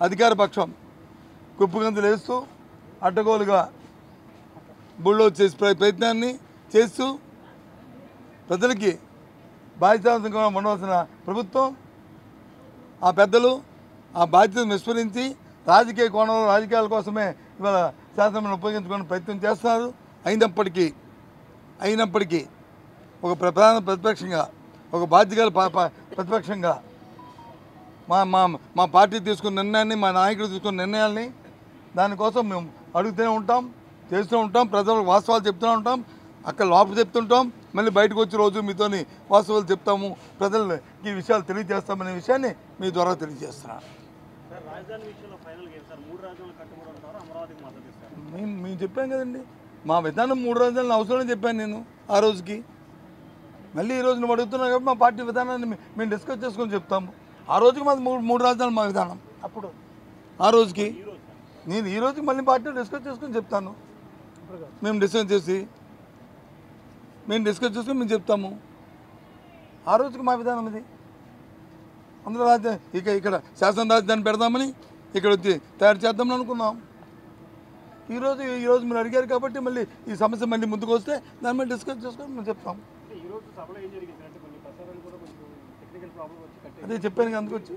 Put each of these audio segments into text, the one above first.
అధికార పక్షం కుప్పగంతులు వేస్తూ అడ్డగోలుగా బుల్డోజ్ చేసే ప్రయత్నాన్ని చేస్తూ ప్రజలకి బాధ్యతగా ఉండవలసిన ప్రభుత్వం ఆ పెద్దలు ఆ బాధ్యతను విస్మరించి రాజకీయ కోణంలో రాజకీయాల కోసమే ఇవాళ శాసనం ఉపయోగించుకునే ప్రయత్నం చేస్తున్నారు. అయినప్పటికీ ఒక ప్రధాన ప్రతిపక్షంగా ఒక బాధ్యత ప్రతిపక్షంగా మా పార్టీ తీసుకున్న నిర్ణయాన్ని మా నాయకుడు తీసుకున్న నిర్ణయాల్ని దానికోసం మేము అడుగుతూనే ఉంటాం, చేస్తూ ఉంటాం, ప్రజలకు వాస్తవాలు చెప్తూనే ఉంటాం. అక్కడ లోపల చెప్తుంటాం, మళ్ళీ బయటకు వచ్చే రోజు మీతోని వాస్తవాలు చెప్తాము, ప్రజలకు ఈ విషయాలు తెలియజేస్తామనే విషయాన్ని మీ ద్వారా తెలియజేస్తున్నాను. మేము చెప్పాం కదండి, మా విధానం 3 రాజధానులు అవసరం చెప్పాను నేను ఆ రోజుకి. మళ్ళీ ఈ రోజు నువ్వు అడుగుతున్నావు కాబట్టి మా పార్టీ విధానాన్ని మేము డిస్కస్ చేసుకొని చెప్తాము. ఆ రోజుకి మాది 3 రాజధానులు మా విధానం. అప్పుడు ఆ రోజుకి నేను ఈ రోజుకి మళ్ళీ పార్టీలో డిస్కస్ చేసుకొని చెప్తాను. మేము డిస్కస్ చేసుకొని మేము చెప్తాము. ఆ రోజుకి మా విధానం ఇది. అందులో రాజధాని ఇక్కడ శాసన రాజధాని పెడదామని ఇక్కడ వచ్చి తయారు చేద్దామని అనుకున్నాం. ఈరోజు మీరు అడిగారు కాబట్టి మళ్ళీ ఈ సమస్య మళ్ళీ ముందుకు వస్తే దాని మీద డిస్కస్ చేసుకొని మేము చెప్తాం. అదే చెప్పాను అందుకు వచ్చి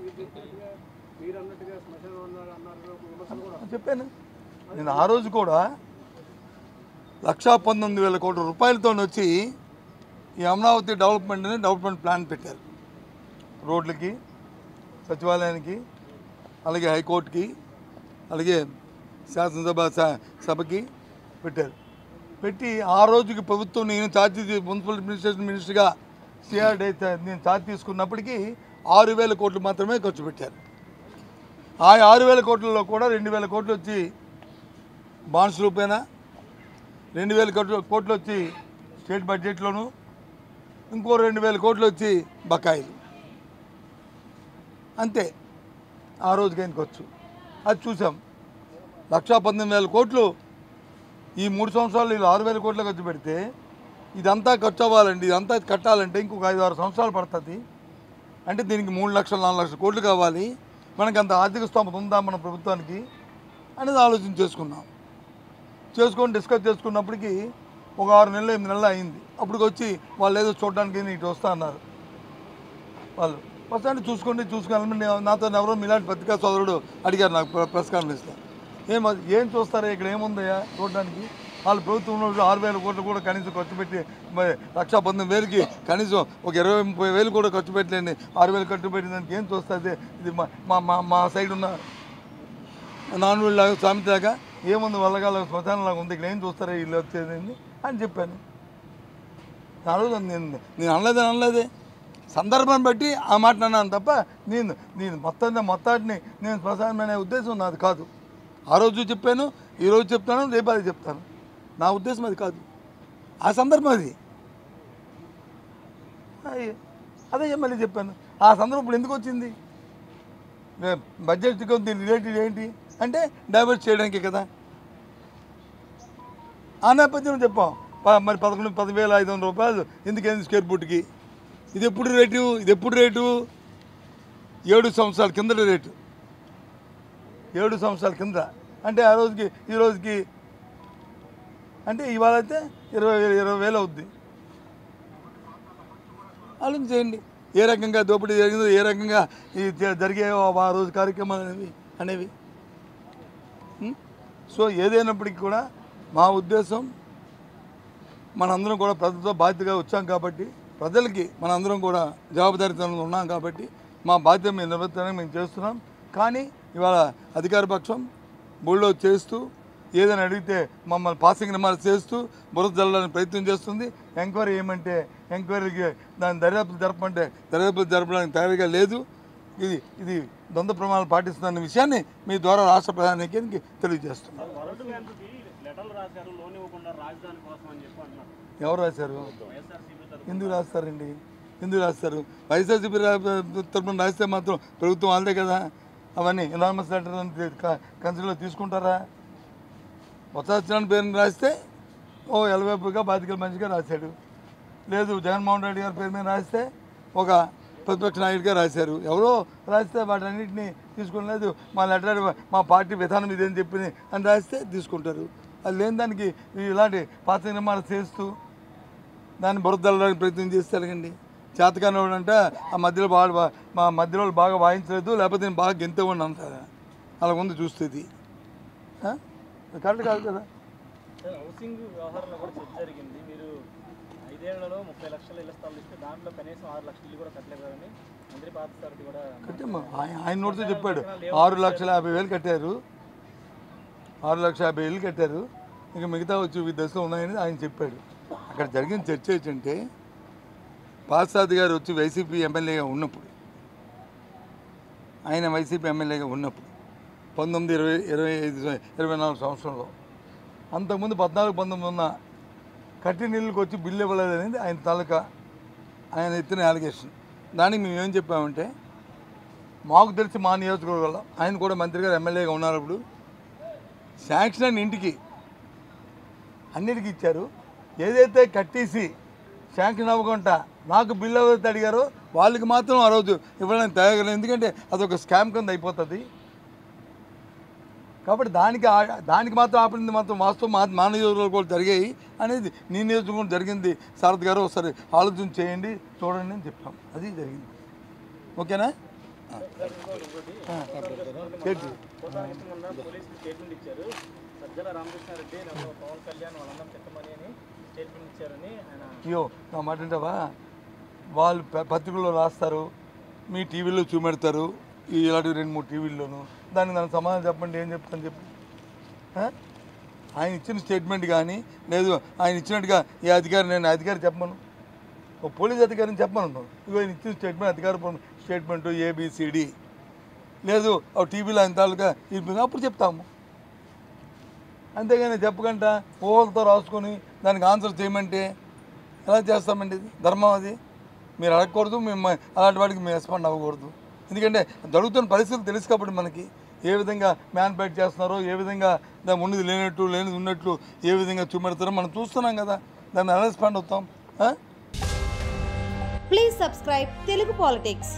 చెప్పాను. నేను ఆ రోజు కూడా 1,19,000 కోట్ల రూపాయలతో వచ్చి ఈ అమరావతి డెవలప్మెంట్ ప్లాన్ పెట్టారు. రోడ్లకి, సచివాలయానికి, అలాగే హైకోర్టుకి, అలాగే సభకి పెట్టారు. పెట్టి ఆ రోజుకి ప్రభుత్వం నేను మున్సిపల్ అడ్మినిస్ట్రేషన్ మినిస్టర్గా సిఆర్డీ నేను ఛార్జ్ తీసుకున్నప్పటికీ 6,000 కోట్లు మాత్రమే ఖర్చు పెట్టారు. ఆ 6,000 కోట్లలో కూడా 2,000 కోట్లు వచ్చి బాండ్స్ రూపేనా, 2,000 కోట్లు వచ్చి స్టేట్ బడ్జెట్లోను, ఇంకో 2,000 కోట్లు వచ్చి బకాయిలు. అంతే ఆ రోజుకి ఆయనకు వచ్చు. అది చూసాం. 1,19,000 కోట్లు ఈ 3 సంవత్సరాలు వీళ్ళు 6,000 కోట్లు ఖర్చు పెడితే ఇదంతా ఖర్చు అవ్వాలండి, ఇదంతా కట్టాలంటే ఇంకొక 5-6 సంవత్సరాలు పడుతుంది. అంటే దీనికి 3 లక్షలు 4 లక్షల కోట్లు కావాలి. మనకు అంత ఆర్థిక స్తోమత ఉందా మన ప్రభుత్వానికి అనేది ఆలోచన చేసుకొని డిస్కస్ చేసుకున్నప్పటికీ ఒక 6 నెలలు 8 నెలలు అయింది. అప్పుడు వచ్చి వాళ్ళు ఏదో చూడడానికి ఇటు వస్తా అన్నారు. వాళ్ళు వస్తాంటే చూసుకొని నాతో ఎవరో మీలాంటి పత్రికా సోదరుడు అడిగారు నాకు ప్రెస్ కాన్ఫరెన్స్లో, ఏం చూస్తారా ఇక్కడ ఏముందయ్యా చూడడానికి, వాళ్ళు ప్రభుత్వంలో 6,000 కోట్లు కూడా కనీసం ఖర్చు పెట్టి 1,19,000కి కనీసం ఒక 20-30 కూడా ఖర్చు పెట్టలేండి, 6,000 ఖర్చు పెట్టిన ఏం చూస్తుంది, ఇది మా సైడ్ ఉన్న నాన్నులాగా సామెతలాగా ఏముంది వల్లగాల శ్మశానంలాగా ఉంది, ఇక్కడ ఏం చూస్తారా వీళ్ళు వచ్చేది అని చెప్పాను. ఆ రోజు నేను అనలేదే, సందర్భాన్ని బట్టి ఆ మాట అన్నాను తప్ప నేను మొత్తాన్ని నేను శ్మశానం అనే ఉద్దేశం నాది కాదు. ఆ రోజు చెప్పాను, ఈరోజు చెప్తాను, రేపు అది చెప్తాను. నా ఉద్దేశం అది కాదు, ఆ సందర్భం అది. అదే మళ్ళీ చెప్పాను. ఆ సందర్భం ఇప్పుడు ఎందుకు వచ్చింది, బడ్జెట్ దీని రిలేటెడ్ ఏంటి అంటే డైవర్ట్ చేయడానికే కదా. ఆ నేపథ్యంలో చెప్పాం. మరి 10,500 రూపాయలు ఎందుకైంది స్క్వేర్ ఫుట్కి. ఇది ఎప్పుడు రేటు 7 సంవత్సరాల కిందట రేటు, 7 సంవత్సరాల కింద. అంటే ఆ రోజుకి ఈ రోజుకి అంటే ఇవాళ అయితే 20,000 అవుద్ది. ఆలోచించేయండి ఏ రకంగా దోపిడీ జరిగిందో, ఏ రకంగా జరిగే ఆ రోజు కార్యక్రమాలు అనేవి. సో ఏదైనప్పటికీ కూడా మా ఉద్దేశం మనందరం కూడా ప్రజలతో బాధ్యతగా వచ్చాం కాబట్టి, ప్రజలకి మనందరం కూడా జవాబుదారీతనంగా ఉన్నాం కాబట్టి మా బాధ్యత మేము నిర్వర్తనాన్ని మేము చేస్తున్నాం. కానీ ఇవాళ అధికార పక్షం బుల్డోజ్ చేస్తూ ఏదైనా అడిగితే మమ్మల్ని పాసింగ్ రిమార్క్స్ చేస్తూ బురద జల్లడానికి ప్రయత్నం చేస్తుంది. ఎంక్వైరీ ఏమంటే ఎంక్వైరీకి దాని దర్యాప్తు జరపడానికి తయారీగా లేదు. ఇది ద్వంద్వ ప్రమాణాలు పాటిస్తున్న విషయాన్ని మీ ద్వారా రాష్ట్ర ప్రధానికి తెలియజేస్తున్నారు. ఎవరు రాశారు, ఎందుకు రాస్తారండి, ఎందుకు రాస్తారు? వైఎస్ఆర్సీపీ తరఫున రాస్తే మాత్రం ప్రభుత్వం వాళ్ళదే కదా. అవన్నీ ఎనార్మస్ లెటర్ కన్సిడర్లో తీసుకుంటారా? సత్యనారాయణ పేరుని రాస్తే ఎలవేపుగా బాధికలు మంచిగా రాశాడు. లేదు జగన్మోహన్ రెడ్డి గారి పేరు మీద రాస్తే ఒక ప్రతిపక్ష నాయకుడిగా రాశారు. ఎవరో రాస్తే వాటన్నింటినీ తీసుకుని లేదు మా లెటర్ మా పార్టీ విధానం ఇదేని చెప్పి అని రాస్తే తీసుకుంటారు. అది లేని దానికి ఇలాంటి పాత నిర్మాణం చేస్తూ దాన్ని బురదల్లడానికి ప్రయత్నం చేస్తే ఎలాగండి? చేతకాని వాడు అంటే ఆ మధ్యలో మా మధ్యలో బాగా వాయించలేదు, లేకపోతే నేను బాగా గెంతేవాడిని అంటారా? అలా ఉంది చూస్తుంది. కరెక్ట్ కాదు కదా. హౌసింగ్ వ్యవహారంలో కూడా చర్చ జరిగింది. మీరు 5 ఏళ్లలో 30 లక్షల ఇళ్ల స్థలాలు ఇస్తే దాంట్లో కనీసం 6 లక్షల ఇల్లు కూడా కట్టలేదని మంత్రి పార్థసారథి కూడా కట్టమ్మా. ఆయన నోటితో చెప్పాడు 6,50,000 కట్టారు, 6,50,000 కట్టారు, ఇంకా మిగతా వచ్చి ఈ దశలో ఉన్నాయని ఆయన చెప్పాడు. అక్కడ జరిగిన చర్చ ఏంటంటే పార్థసారథి గారు వచ్చి వైసీపీ ఎమ్మెల్యేగా ఉన్నప్పుడు, ఆయన వైసీపీ ఎమ్మెల్యేగా ఉన్నప్పుడు 1924 సంవత్సరంలో, అంతకుముందు 14-19 ఉన్న కట్టి నీళ్ళకి వచ్చి బిల్లు ఇవ్వలేదనేది ఆయన తాలూకా ఆయన ఎత్తిన అలిగేషన్. దానికి మేము ఏం చెప్పామంటే మాకు తెలిసి మా నియోజకవర్గంలో ఆయన కూడా మంత్రి గారు ఎమ్మెల్యేగా ఉన్నప్పుడు శాంక్షన్ అని ఇంటికి అన్నిటికీ ఇచ్చారు. ఏదైతే కట్టేసి శాంక్షన్ అవ్వకుండా నాకు బిల్లు ఎవరైతే అడిగారో వాళ్ళకి మాత్రం ఆ రోజు ఇవ్వడానికి తయారు, ఎందుకంటే అదొక స్కామ్ కింద అయిపోతుంది. కాబట్టి దానికి మాత్రం ఆపింది మాత్రం వాస్తవం మా నియోజకవర్గంలో కూడా జరిగాయి అనేది. నీ నియోజకవర్గం జరిగింది సారథి గారు, ఒకసారి ఆలోచన చేయండి చూడండి అని చెప్పాం. అది జరిగింది. ఓకేనా? అయ్యో నా మాట అంటావా? వాళ్ళు పత్రికల్లో రాస్తారు, మీ టీవీలో చూపెడతారు, ఇలాంటి 2-3 టీవీల్లోనూ. దానికి సమాధానం చెప్పండి, ఏం చెప్తాను చెప్పి. ఆయన ఇచ్చిన స్టేట్మెంట్ కానీ లేదు ఆయన ఇచ్చినట్టుగా ఏ అధికారి, నేను అధికారి చెప్పమను, ఓ పోలీస్ అధికారిని చెప్పమను. ఇగో ఆయన ఇచ్చిన స్టేట్మెంట్ అధికార స్టేట్మెంటు ABCD లేదు టీవీలో ఆయన తాలూకా అప్పుడు చెప్తాము. అంతేగాని చెప్పకుండా ఊహలతో రాసుకొని దానికి ఆన్సర్ చేయమంటే ఎలా చేస్తామండి? ఇది ధర్మం. అది మీరు అడగకూడదు, మేము అలాంటి వాటికి మేము రెస్పాండ్ అవ్వకూడదు. ఎందుకంటే జరుగుతున్న పరిస్థితులు తెలుసు కాబట్టి మనకి ఏ విధంగా మ్యాన్పేట్ చేస్తున్నారో, ఏ విధంగా దాన్ని ఉన్నది లేనట్టు లేనిది ఉన్నట్లు ఏ విధంగా చూపెడతారో మనం చూస్తున్నాం కదా. దాన్ని ఎలా రెస్పాండ్ అవుతాం? Please subscribe Telugu politics.